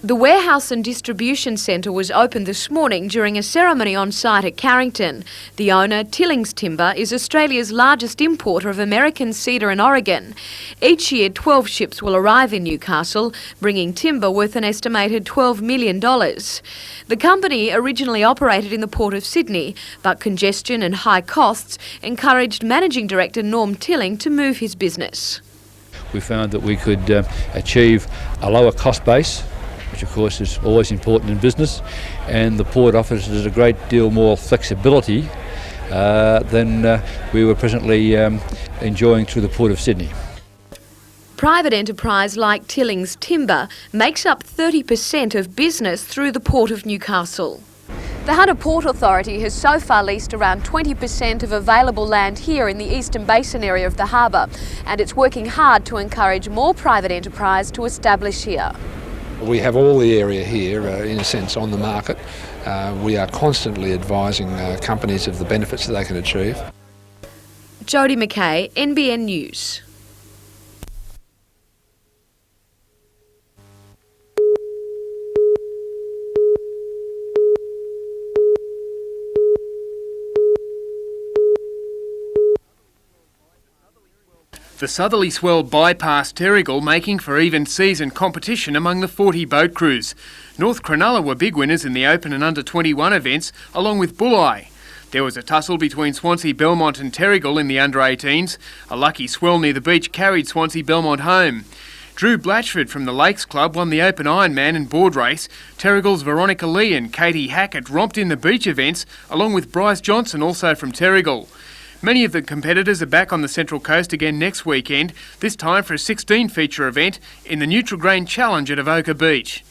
The warehouse and distribution centre was opened this morning during a ceremony on site at Carrington. The owner, Tillings Timber, is Australia's largest importer of American cedar and Oregon. Each year, 12 ships will arrive in Newcastle, bringing timber worth an estimated $12 million. The company originally operated in the Port of Sydney, but congestion and high costs encouraged Managing Director Norm Tilling to move his business. We found that we could achieve a lower cost base, which of course is always important in business, and the port offers us a great deal more flexibility than we were presently enjoying through the Port of Sydney. Private enterprise like Tillings Timber makes up 30% of business through the Port of Newcastle. The Hunter Port Authority has so far leased around 20% of available land here in the Eastern Basin area of the harbour, and it's working hard to encourage more private enterprise to establish here. We have all the area here, in a sense, on the market. We are constantly advising companies of the benefits that they can achieve. Jodie McKay, NBN News. The southerly swell bypassed Terrigal, making for even season competition among the 40 boat crews. North Cronulla were big winners in the Open and Under-21 events, along with Bulli. There was a tussle between Swansea, Belmont and Terrigal in the Under-18s. A lucky swell near the beach carried Swansea Belmont home. Drew Blatchford from the Lakes Club won the Open Ironman and board race. Terrigal's Veronica Lee and Katie Hackett romped in the beach events, along with Bryce Johnson, also from Terrigal. Many of the competitors are back on the Central Coast again next weekend, this time for a 16-feature event in the Neutral Grain Challenge at Avoca Beach.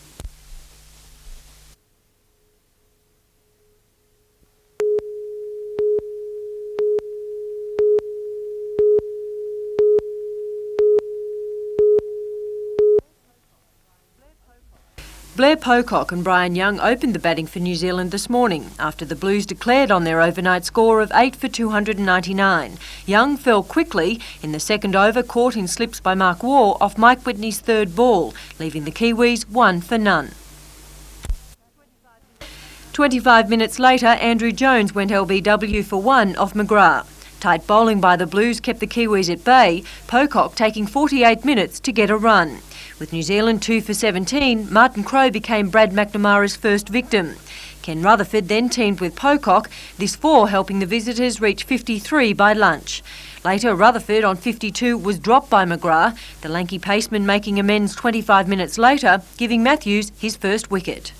Blair Pocock and Brian Young opened the batting for New Zealand this morning after the Blues declared on their overnight score of 8 for 299. Young fell quickly in the second over, caught in slips by Mark Waugh off Mike Whitney's third ball, leaving the Kiwis 1 for none. 25 minutes later, Andrew Jones went LBW for 1 off McGrath. Tight bowling by the Blues kept the Kiwis at bay, Pocock taking 48 minutes to get a run. With New Zealand 2 for 17, Martin Crowe became Brad McNamara's first victim. Ken Rutherford then teamed with Pocock, this 4 helping the visitors reach 53 by lunch. Later, Rutherford on 52 was dropped by McGrath, the lanky paceman making amends 25 minutes later, giving Matthews his first wicket.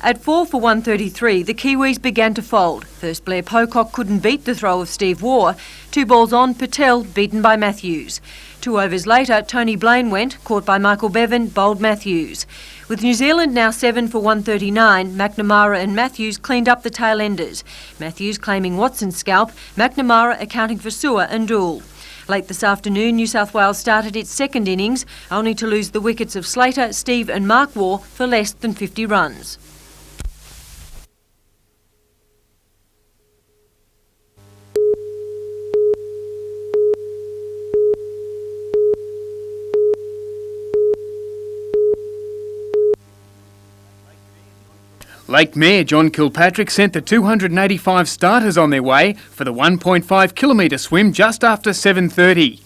At 4 for 133, the Kiwis began to fold. First, Blair Pocock couldn't beat the throw of Steve Waugh. 2 balls on, Patel beaten by Matthews. 2 overs later, Tony Blaine went, caught by Michael Bevan, bowled Matthews. With New Zealand now 7 for 139, McNamara and Matthews cleaned up the tail enders. Matthews claiming Watson's scalp, McNamara accounting for Sewer and Dool. Late this afternoon, New South Wales started its second innings, only to lose the wickets of Slater, Steve and Mark Waugh for less than 50 runs. Lake Mayor John Kilpatrick sent the 285 starters on their way for the 1.5 kilometre swim just after 7:30.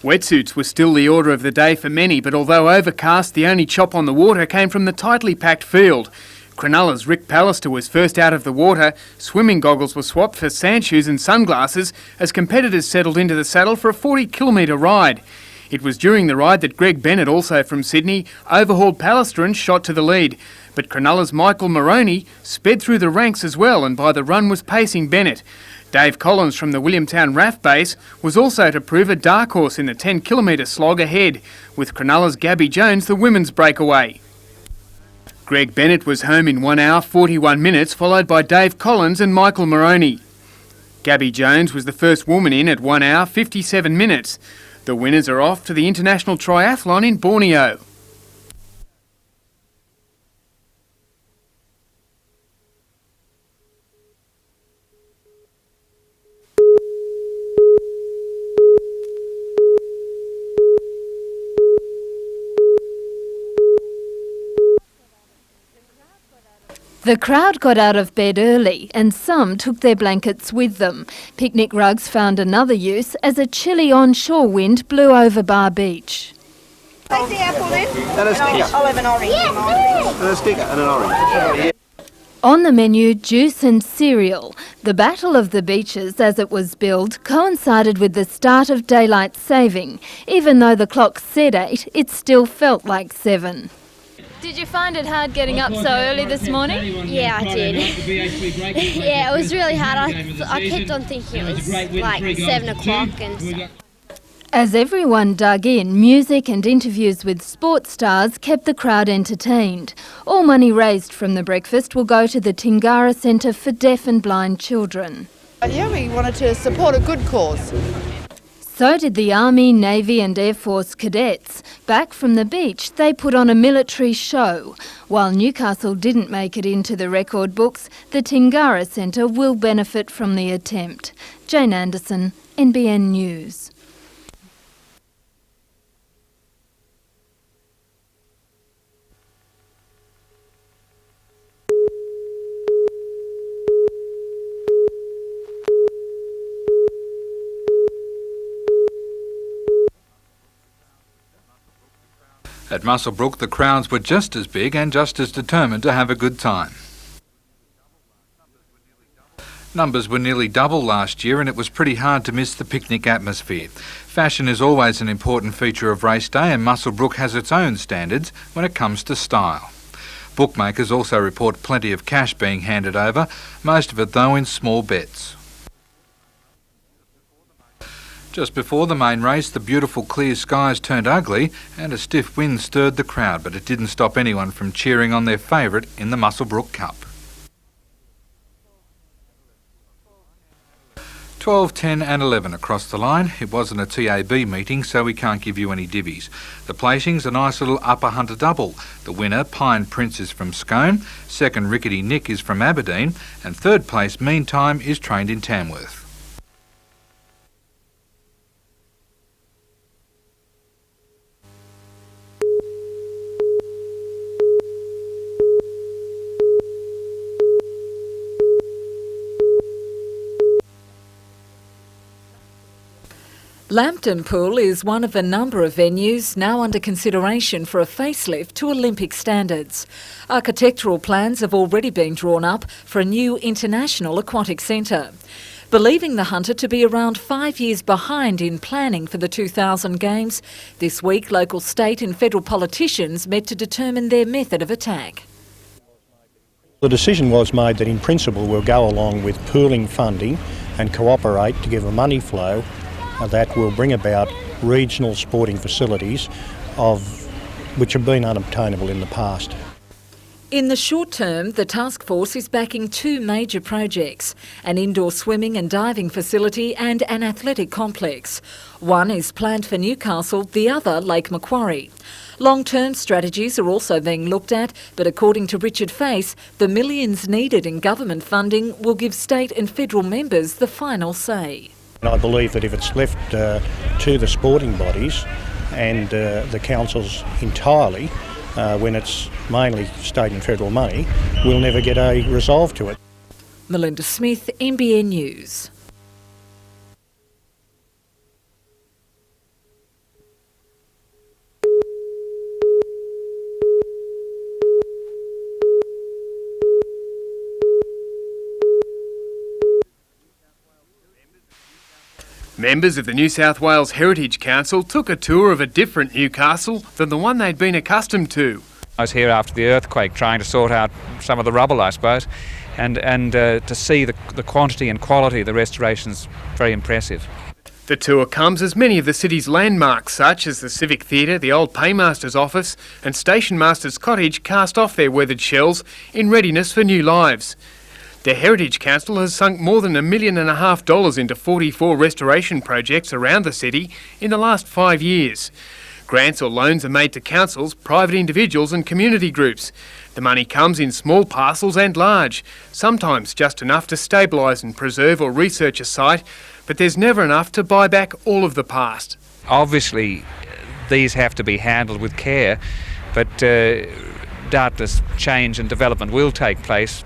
Wetsuits were still the order of the day for many, but although overcast, the only chop on the water came from the tightly packed field. Cronulla's Rick Pallister was first out of the water. Swimming goggles were swapped for sand shoes and sunglasses as competitors settled into the saddle for a 40-kilometre ride. It was during the ride that Greg Bennett, also from Sydney, overhauled Pallister and shot to the lead. But Cronulla's Michael Moroney sped through the ranks as well and by the run was pacing Bennett. Dave Collins from the Williamtown RAF base was also to prove a dark horse in the 10-kilometre slog ahead, with Cronulla's Gabby Jones the women's breakaway. Greg Bennett was home in 1 hour 41 minutes, followed by Dave Collins and Michael Moroney. Gabby Jones was the first woman in at 1 hour 57 minutes. The winners are off to the International Triathlon in Borneo. The crowd got out of bed early and some took their blankets with them. Picnic rugs found another use as a chilly onshore wind blew over Bar Beach. Take the apple then. And a sticker. I'll have an orange. And a sticker and an orange. On the menu, juice and cereal. The Battle of the Beaches, as it was billed, coincided with the start of daylight saving. Even though the clock said 8, it still felt like 7. Did you find it hard getting up so early this morning? Yeah, I did. Yeah, it was really hard. I kept on thinking it was like 7 o'clock and stuff. As everyone dug in, music and interviews with sports stars kept the crowd entertained. All money raised from the breakfast will go to the Tingara Centre for Deaf and Blind Children. Yeah, we wanted to support a good cause. So did the Army, Navy and Air Force cadets. Back from the beach, they put on a military show. While Newcastle didn't make it into the record books, the Tingara Centre will benefit from the attempt. Jane Anderson, NBN News. At Muswellbrook, the crowds were just as big and just as determined to have a good time. Numbers were nearly double last year and it was pretty hard to miss the picnic atmosphere. Fashion is always an important feature of race day and Muswellbrook has its own standards when it comes to style. Bookmakers also report plenty of cash being handed over, most of it though in small bets. Just before the main race, the beautiful clear skies turned ugly and a stiff wind stirred the crowd, but it didn't stop anyone from cheering on their favourite in the Muswellbrook Cup. 12, 10 and 11 across the line. It wasn't a TAB meeting, so we can't give you any divvies. The placing's a nice little upper hunter double. The winner, Pine Prince, is from Scone, second Rickety Nick is from Aberdeen, and third place Meantime is trained in Tamworth. Lambton Pool is one of a number of venues now under consideration for a facelift to Olympic standards. Architectural plans have already been drawn up for a new international aquatic centre. Believing the Hunter to be around 5 years behind in planning for the 2000 Games, this week local, state and federal politicians met to determine their method of attack. The decision was made that in principle we'll go along with pooling funding and cooperate to give a money flow that will bring about regional sporting facilities which have been unobtainable in the past. In the short term, the task force is backing two major projects, an indoor swimming and diving facility and an athletic complex. One is planned for Newcastle, the other Lake Macquarie. Long-term strategies are also being looked at, but according to Richard Face, the millions needed in government funding will give state and federal members the final say. I believe that if it's left to the sporting bodies and the councils entirely, when it's mainly state and federal money, we'll never get a resolve to it. Melinda Smith, NBN News. Members of the New South Wales Heritage Council took a tour of a different Newcastle than the one they'd been accustomed to. I was here after the earthquake trying to sort out some of the rubble, I suppose, and to see the quantity and quality of the restoration's very impressive. The tour comes as many of the city's landmarks, such as the Civic Theatre, the old Paymaster's office and Station Master's cottage, cast off their weathered shells in readiness for new lives. The Heritage Council has sunk more than $1.5 million into 44 restoration projects around the city in the last 5 years. Grants or loans are made to councils, private individuals and community groups. The money comes in small parcels and large, sometimes just enough to stabilise and preserve or research a site, but there's never enough to buy back all of the past. Obviously, these have to be handled with care, but doubtless change and development will take place.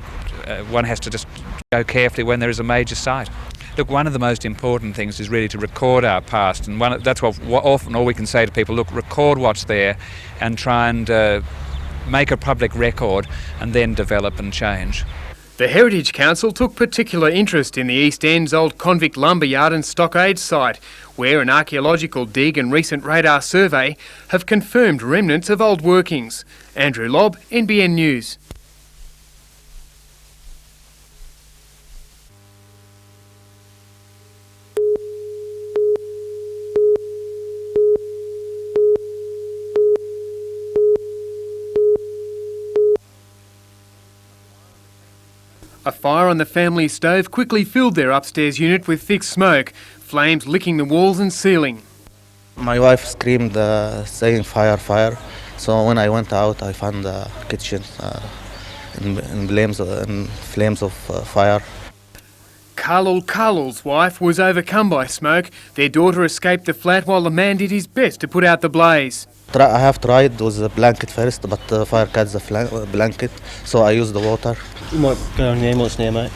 One has to just go carefully when there is a major site. Look, one of the most important things is really to record our past, and that's what often all we can say to people: look, record what's there, and try and make a public record, and then develop and change. The Heritage Council took particular interest in the East End's old convict lumberyard and stockade site, where an archaeological dig and recent radar survey have confirmed remnants of old workings. Andrew Lobb, NBN News. A fire on the family stove quickly filled their upstairs unit with thick smoke, flames licking the walls and ceiling. My wife screamed saying fire, fire. So when I went out, I found the kitchen in flames of fire. Carlul's wife was overcome by smoke. Their daughter escaped the flat while the man did his best to put out the blaze. I have tried with a blanket first, but the fire catches the blanket, so I used the water. You might go on the ambulance now, mate.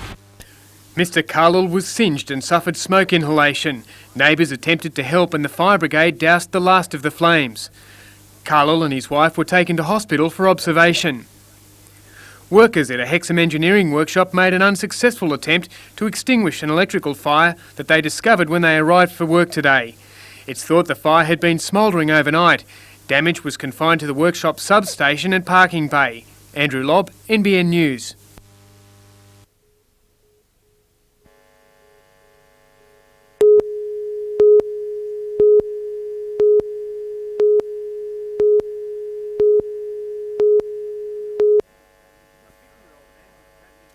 Mr. Carlul was singed and suffered smoke inhalation. Neighbours attempted to help and the fire brigade doused the last of the flames. Carlul and his wife were taken to hospital for observation. Workers at a Hexham engineering workshop made an unsuccessful attempt to extinguish an electrical fire that they discovered when they arrived for work today. It's thought the fire had been smouldering overnight. Damage was confined to the workshop substation and parking bay. Andrew Lobb, NBN News.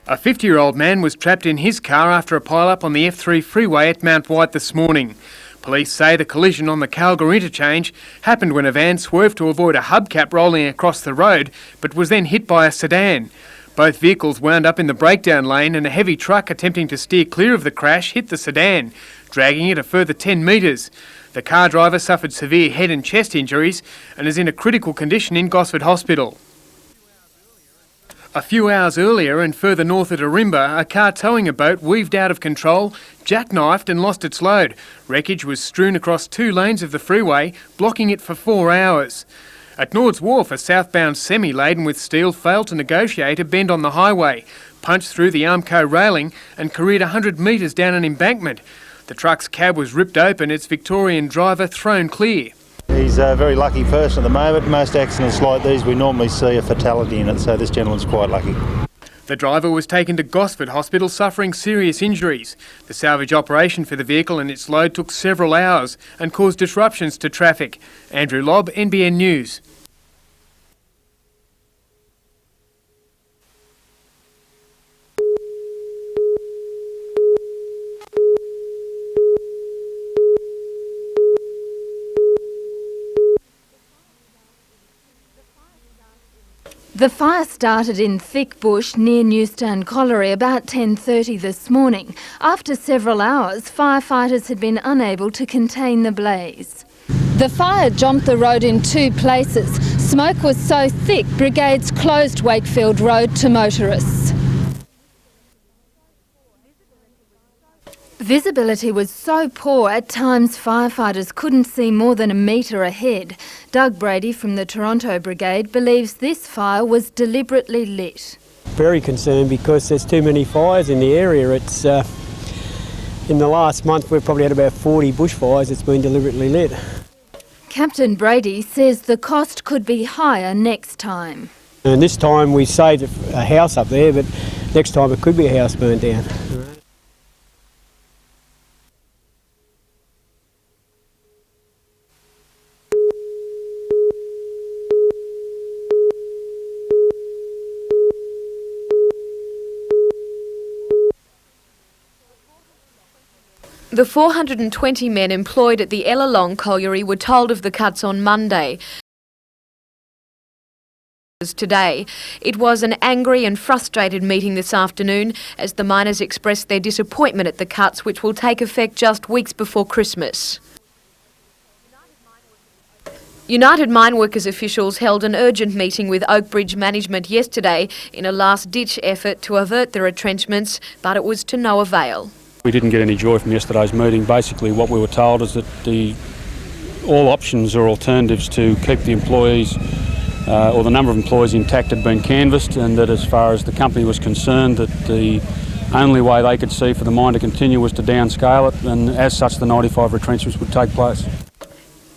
A 50-year-old man was trapped in his car after a pile-up on the F3 freeway at Mount White this morning. Police say the collision on the Calgary interchange happened when a van swerved to avoid a hubcap rolling across the road, but was then hit by a sedan. Both vehicles wound up in the breakdown lane, and a heavy truck attempting to steer clear of the crash hit the sedan, dragging it a further 10 metres. The car driver suffered severe head and chest injuries and is in a critical condition in Gosford Hospital. A few hours earlier and further north at Arimba, a car towing a boat weaved out of control, jackknifed and lost its load. Wreckage was strewn across 2 lanes of the freeway, blocking it for 4 hours. At Nords Wharf, a southbound semi laden with steel failed to negotiate a bend on the highway, punched through the Armco railing and careered 100 metres down an embankment. The truck's cab was ripped open, its Victorian driver thrown clear. He's a very lucky person at the moment. Most accidents like these, we normally see a fatality in it, so this gentleman's quite lucky. The driver was taken to Gosford Hospital suffering serious injuries. The salvage operation for the vehicle and its load took several hours and caused disruptions to traffic. Andrew Lobb, NBN News. The fire started in thick bush near Newstone Colliery about 10:30 this morning. After several hours, firefighters had been unable to contain the blaze. The fire jumped the road in 2 places. Smoke was so thick, brigades closed Wakefield Road to motorists. Visibility was so poor at times firefighters couldn't see more than a metre ahead. Doug Brady from the Toronto Brigade believes this fire was deliberately lit. Very concerned because there's too many fires in the area. It's in the last month we've probably had about 40 bushfires that's been deliberately lit. Captain Brady says the cost could be higher next time. And this time we saved a house up there, but next time it could be a house burned down. The 420 men employed at the Ellalong colliery were told of the cuts on Monday. Today, it was an angry and frustrated meeting this afternoon as the miners expressed their disappointment at the cuts, which will take effect just weeks before Christmas. United Mine Workers officials held an urgent meeting with Oakbridge management yesterday in a last-ditch effort to avert the retrenchments, but it was to no avail. We didn't get any joy from yesterday's meeting. Basically what we were told is that all options or alternatives to keep the employees or the number of employees intact had been canvassed, and that as far as the company was concerned, that the only way they could see for the mine to continue was to downscale it, and as such the 95 retrenchments would take place.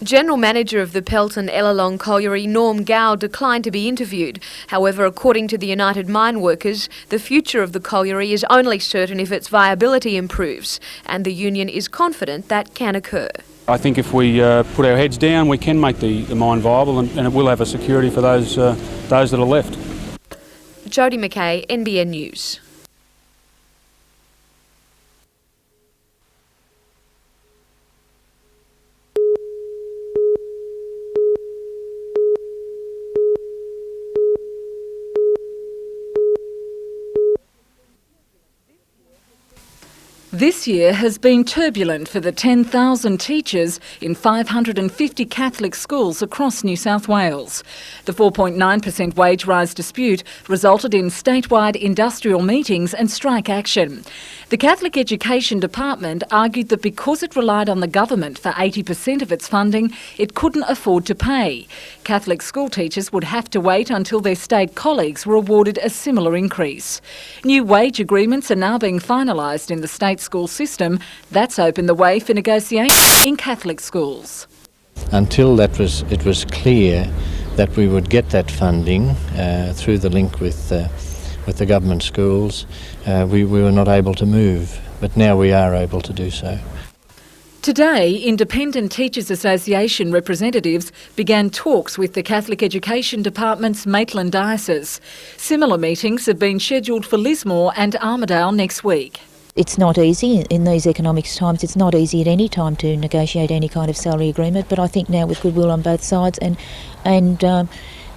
General Manager of the Pelton Ellalong Colliery, Norm Gow, declined to be interviewed. However, according to the United Mine Workers, the future of the colliery is only certain if its viability improves, and the union is confident that can occur. I think if we put our heads down, we can make the mine viable, and it will have a security for those that are left. Jodie McKay, NBN News. This year has been turbulent for the 10,000 teachers in 550 Catholic schools across New South Wales. The 4.9% wage rise dispute resulted in statewide industrial meetings and strike action. The Catholic Education Department argued that because it relied on the government for 80% of its funding, it couldn't afford to pay. Catholic school teachers would have to wait until their state colleagues were awarded a similar increase. New wage agreements are now being finalised in the state school system. That's opened the way for negotiation in Catholic schools. Until it was clear that we would get that funding through the link with the government schools, we were not able to move, but now we are able to do so. Today, Independent Teachers Association representatives began talks with the Catholic Education Department's Maitland Diocese. Similar meetings have been scheduled for Lismore and Armidale next week. It's not easy in these economic times. It's not easy at any time to negotiate any kind of salary agreement, but I think now with goodwill on both sides and the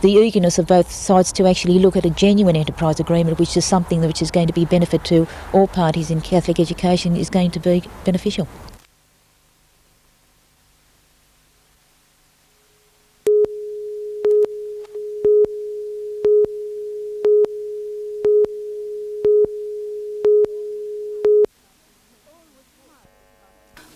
eagerness of both sides to actually look at a genuine enterprise agreement, which is something which is going to be benefit to all parties in Catholic education, is going to be beneficial.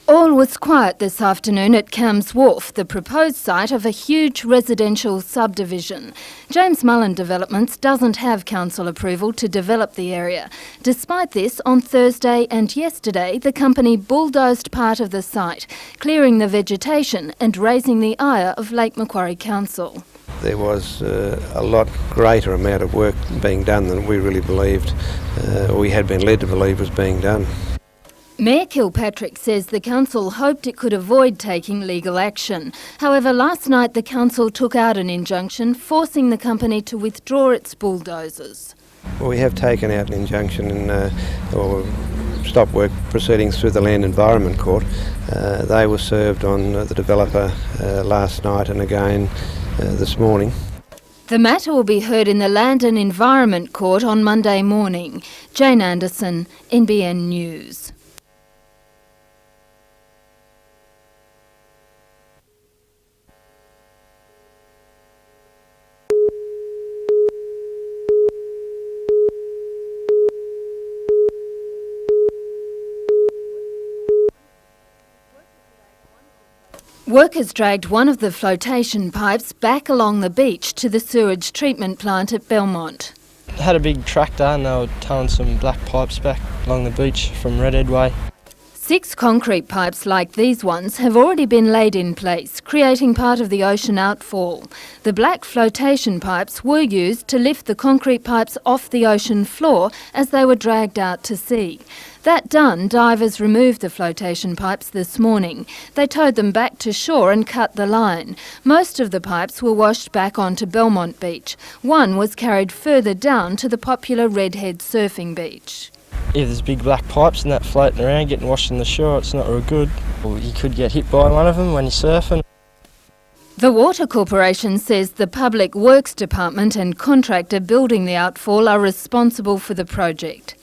All was quiet this afternoon at Cam's Wharf, the proposed site of a huge residential subdivision. James Mullen Developments doesn't have council approval to develop the area. Despite this, on Thursday and yesterday, the company bulldozed part of the site, clearing the vegetation and raising the ire of Lake Macquarie Council. There was a lot greater amount of work being done than we really believed, we had been led to believe was being done. Mayor Kilpatrick says the council hoped it could avoid taking legal action. However, last night the council took out an injunction forcing the company to withdraw its bulldozers. Well, we have taken out an injunction or stop work proceedings through the Land Environment Court. They were served on the developer last night and again this morning. The matter will be heard in the Land and Environment Court on Monday morning. Jane Anderson, NBN News. Workers dragged one of the flotation pipes back along the beach to the sewage treatment plant at Belmont. Had a big tractor and they were towing some black pipes back along the beach from Redhead Way. 6 concrete pipes like these ones have already been laid in place, creating part of the ocean outfall. The black flotation pipes were used to lift the concrete pipes off the ocean floor as they were dragged out to sea. That done, divers removed the flotation pipes this morning. They towed them back to shore and cut the line. Most of the pipes were washed back onto Belmont Beach. One was carried further down to the popular Redhead surfing beach. If there's big black pipes and that floating around getting washed on the shore, it's not real good. Or you could get hit by one of them when you're surfing. The Water Corporation says the Public Works Department and contractor building the outfall are responsible for the project.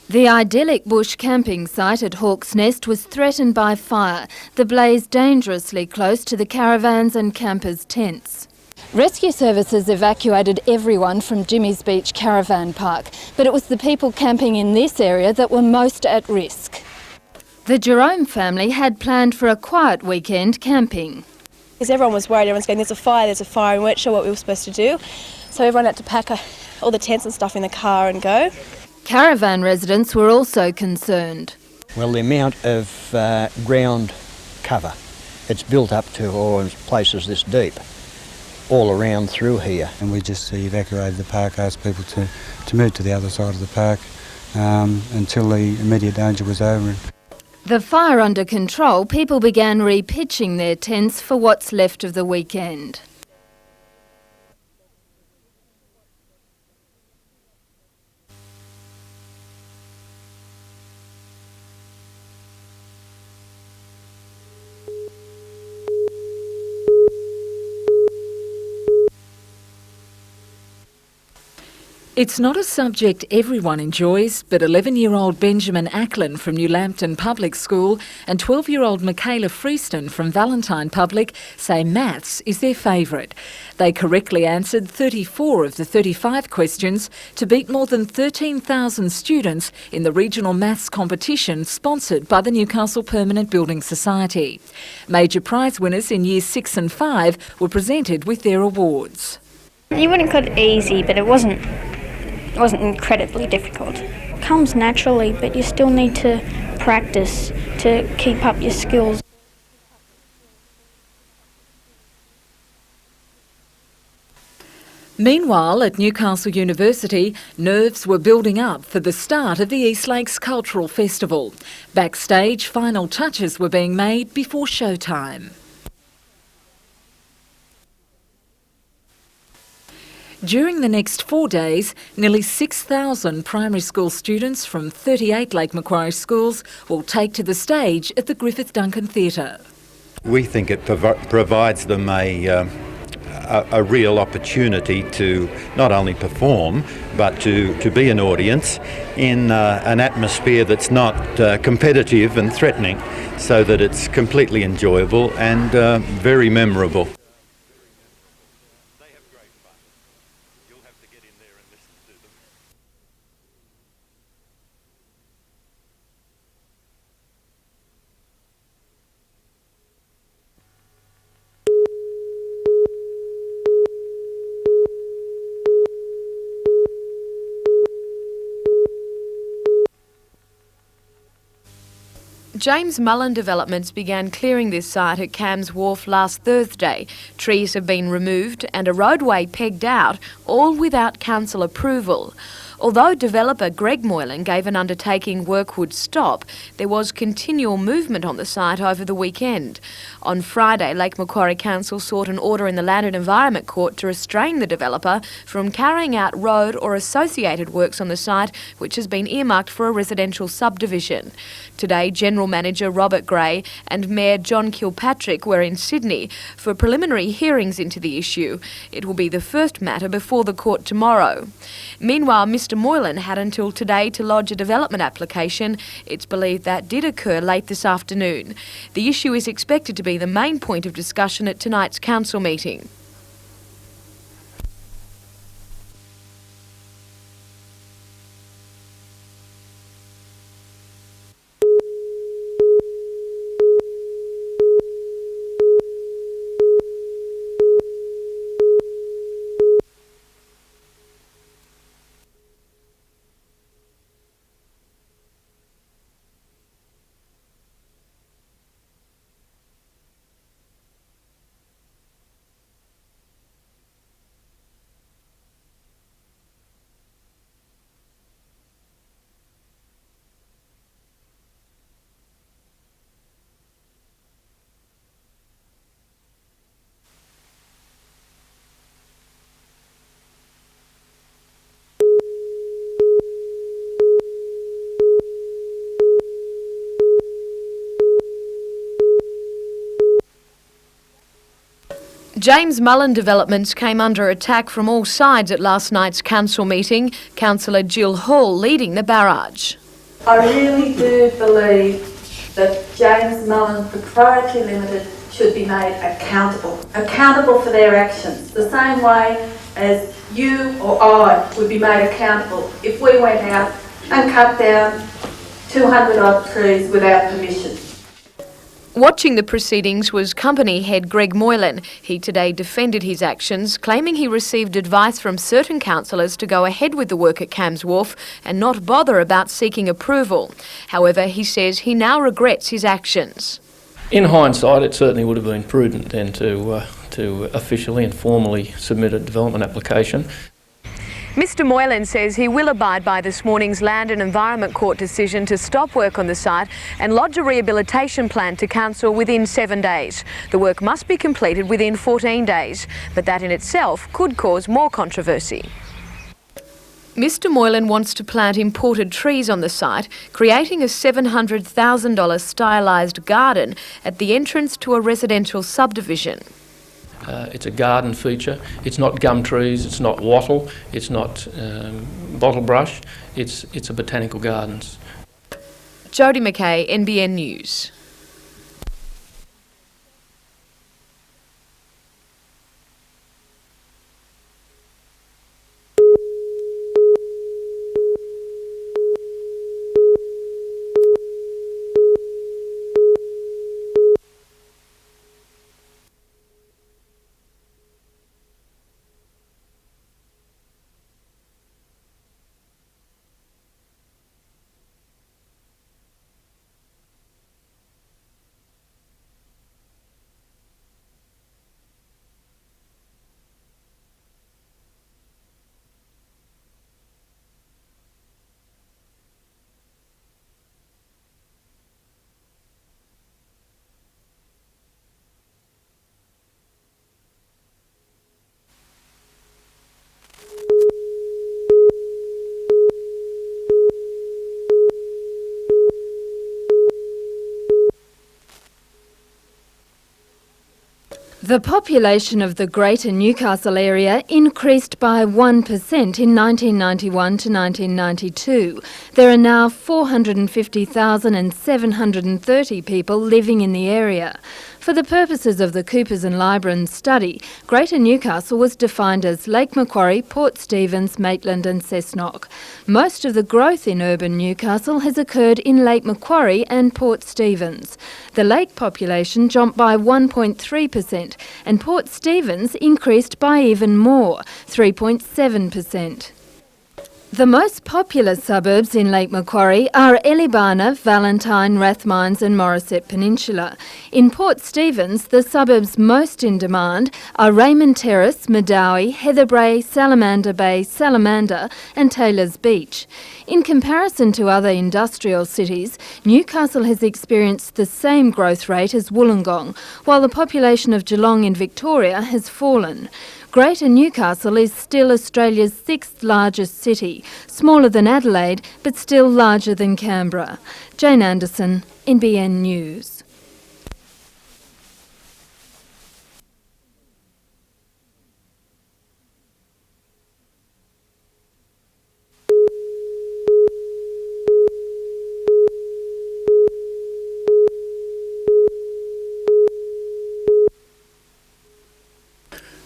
The idyllic bush camping site at Hawk's Nest was threatened by fire, the blaze dangerously close to the caravans and campers' tents. Rescue services evacuated everyone from Jimmy's Beach Caravan Park, but it was the people camping in this area that were most at risk. The Jerome family had planned for a quiet weekend camping. Because everyone was worried, everyone's going, there's a fire, and we weren't sure what we were supposed to do. So everyone had to pack all the tents and stuff in the car and go. Caravan residents were also concerned. Well, the amount of ground cover, it's built up to places this deep, all around through here. And we just evacuated the park, asked people to move to the other side of the park until the immediate danger was over. The fire under control, people began repitching their tents for what's left of the weekend. It's not a subject everyone enjoys, but 11-year-old Benjamin Ackland from New Lambton Public School and 12-year-old Michaela Freeston from Valentine Public say maths is their favourite. They correctly answered 34 of the 35 questions to beat more than 13,000 students in the regional maths competition sponsored by the Newcastle Permanent Building Society. Major prize winners in Years 6 and 5 were presented with their awards. You wouldn't call it easy, but it wasn't incredibly difficult. It comes naturally, but you still need to practice to keep up your skills. Meanwhile, at Newcastle University, nerves were building up for the start of the East Lakes Cultural Festival. Backstage, final touches were being made before showtime. During the next 4 days, nearly 6,000 primary school students from 38 Lake Macquarie schools will take to the stage at the Griffith Duncan Theatre. We think it provides them a real opportunity to not only perform but to be an audience in an atmosphere that's not competitive and threatening, so that it's completely enjoyable and very memorable. James Mullen Developments began clearing this site at Cam's Wharf last Thursday. Trees have been removed and a roadway pegged out, all without council approval. Although developer Greg Moylan gave an undertaking work would stop, there was continual movement on the site over the weekend. On Friday, Lake Macquarie Council sought an order in the Land and Environment Court to restrain the developer from carrying out road or associated works on the site, which has been earmarked for a residential subdivision. Today, General Manager Robert Gray and Mayor John Kilpatrick were in Sydney for preliminary hearings into the issue. It will be the first matter before the court tomorrow. Meanwhile, Mr Moylan had until today to lodge a development application. It's believed that did occur late this afternoon. The issue is expected to be the main point of discussion at tonight's council meeting. James Mullen Developments came under attack from all sides at last night's council meeting, Councillor Jill Hall leading the barrage. I really do believe that James Mullen Proprietary Limited should be made accountable for their actions, the same way as you or I would be made accountable if we went out and cut down 200 odd trees without permission. Watching the proceedings was company head Greg Moylan. He today defended his actions, claiming he received advice from certain councillors to go ahead with the work at Cam's Wharf and not bother about seeking approval. However, he says he now regrets his actions. In hindsight, it certainly would have been prudent then to officially and formally submit a development application. Mr Moylan says he will abide by this morning's Land and Environment Court decision to stop work on the site and lodge a rehabilitation plan to council within 7 days. The work must be completed within 14 days, but that in itself could cause more controversy. Mr Moylan wants to plant imported trees on the site, creating a $700,000 stylised garden at the entrance to a residential subdivision. It's a garden feature. It's not gum trees, it's not wattle, it's not bottle brush, it's a botanical gardens. Jodie McKay, NBN News. The population of the Greater Newcastle area increased by 1% in 1991 to 1992. There are now 450,730 people living in the area. For the purposes of the Coopers and Lybrand study, Greater Newcastle was defined as Lake Macquarie, Port Stephens, Maitland and Cessnock. Most of the growth in urban Newcastle has occurred in Lake Macquarie and Port Stephens. The lake population jumped by 1.3% and Port Stephens increased by even more, 3.7%. The most popular suburbs in Lake Macquarie are Eleebana, Valentine, Rathmines and Morisset Peninsula. In Port Stephens, the suburbs most in demand are Raymond Terrace, Medowie, Heatherbrae, Salamander Bay, Salamander and Taylor's Beach. In comparison to other industrial cities, Newcastle has experienced the same growth rate as Wollongong, while the population of Geelong in Victoria has fallen. Greater Newcastle is still Australia's 6th largest city, smaller than Adelaide but still larger than Canberra. Jane Anderson, NBN News.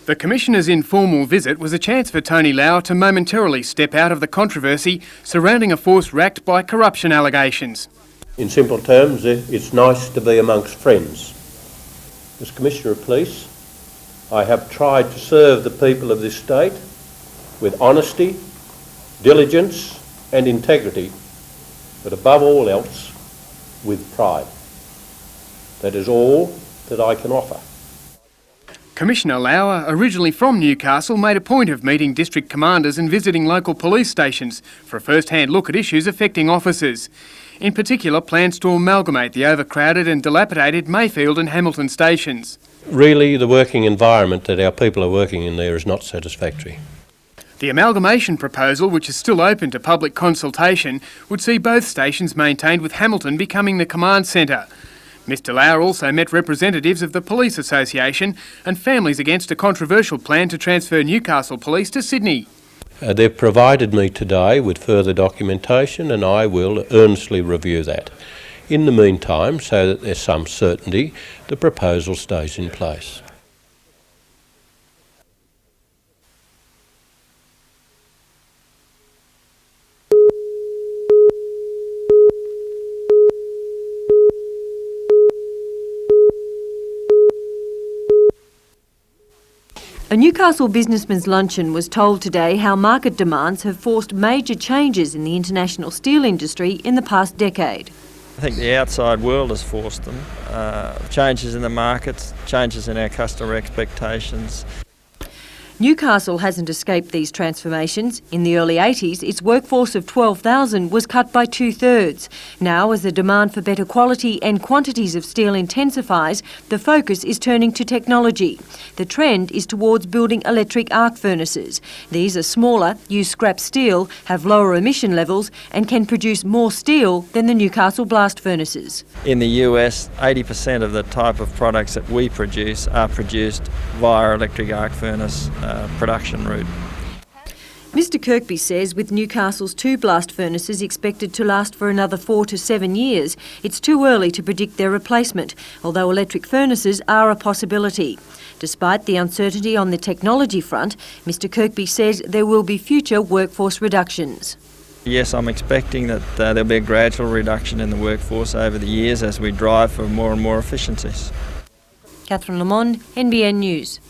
The Commissioner's informal visit was a chance for Tony Lauer to momentarily step out of the controversy surrounding a force racked by corruption allegations. In simple terms, it's nice to be amongst friends. As Commissioner of Police, I have tried to serve the people of this state with honesty, diligence and integrity, but above all else, with pride. That is all that I can offer. Commissioner Lauer, originally from Newcastle, made a point of meeting district commanders and visiting local police stations for a first-hand look at issues affecting officers. In particular, plans to amalgamate the overcrowded and dilapidated Mayfield and Hamilton stations. Really, the working environment that our people are working in there is not satisfactory. The amalgamation proposal, which is still open to public consultation, would see both stations maintained with Hamilton becoming the command centre. Mr Lauer also met representatives of the Police Association and families against a controversial plan to transfer Newcastle Police to Sydney. They've provided me today with further documentation and I will earnestly review that. In the meantime, so that there's some certainty, the proposal stays in place. A Newcastle businessman's luncheon was told today how market demands have forced major changes in the international steel industry in the past decade. I think the outside world has forced them. Changes in the markets, changes in our customer expectations. Newcastle hasn't escaped these transformations. In the early 80s, its workforce of 12,000 was cut by 2/3. Now, as the demand for better quality and quantities of steel intensifies, the focus is turning to technology. The trend is towards building electric arc furnaces. These are smaller, use scrap steel, have lower emission levels and can produce more steel than the Newcastle blast furnaces. In the US, 80% of the type of products that we produce are produced via electric arc furnace production route. Mr Kirkby says with Newcastle's 2 blast furnaces expected to last for another 4 to 7 years, it's too early to predict their replacement, although electric furnaces are a possibility. Despite the uncertainty on the technology front, Mr Kirkby says there will be future workforce reductions. Yes, I'm expecting that there'll be a gradual reduction in the workforce over the years as we drive for more and more efficiencies. Catherine Lamond, NBN News.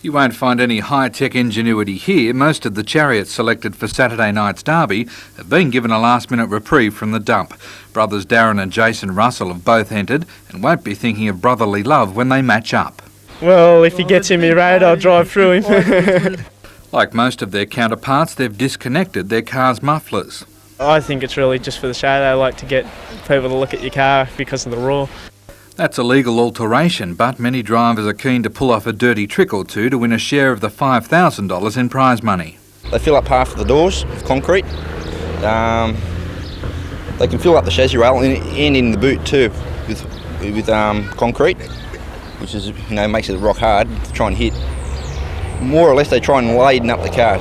You won't find any high-tech ingenuity here. Most of the chariots selected for Saturday night's derby have been given a last-minute reprieve from the dump. Brothers Darren and Jason Russell have both entered and won't be thinking of brotherly love when they match up. Well, if he gets in my road, I'll drive through him. Like most of their counterparts, they've disconnected their car's mufflers. I think it's really just for the show. They like to get people to look at your car because of the roar. That's a legal alteration, but many drivers are keen to pull off a dirty trick or two to win a share of the $5,000 in prize money. They fill up half of the doors with concrete. They can fill up the chassis rail and in the boot too with concrete, which is makes it rock hard to try and hit. More or less, they try and laden up the car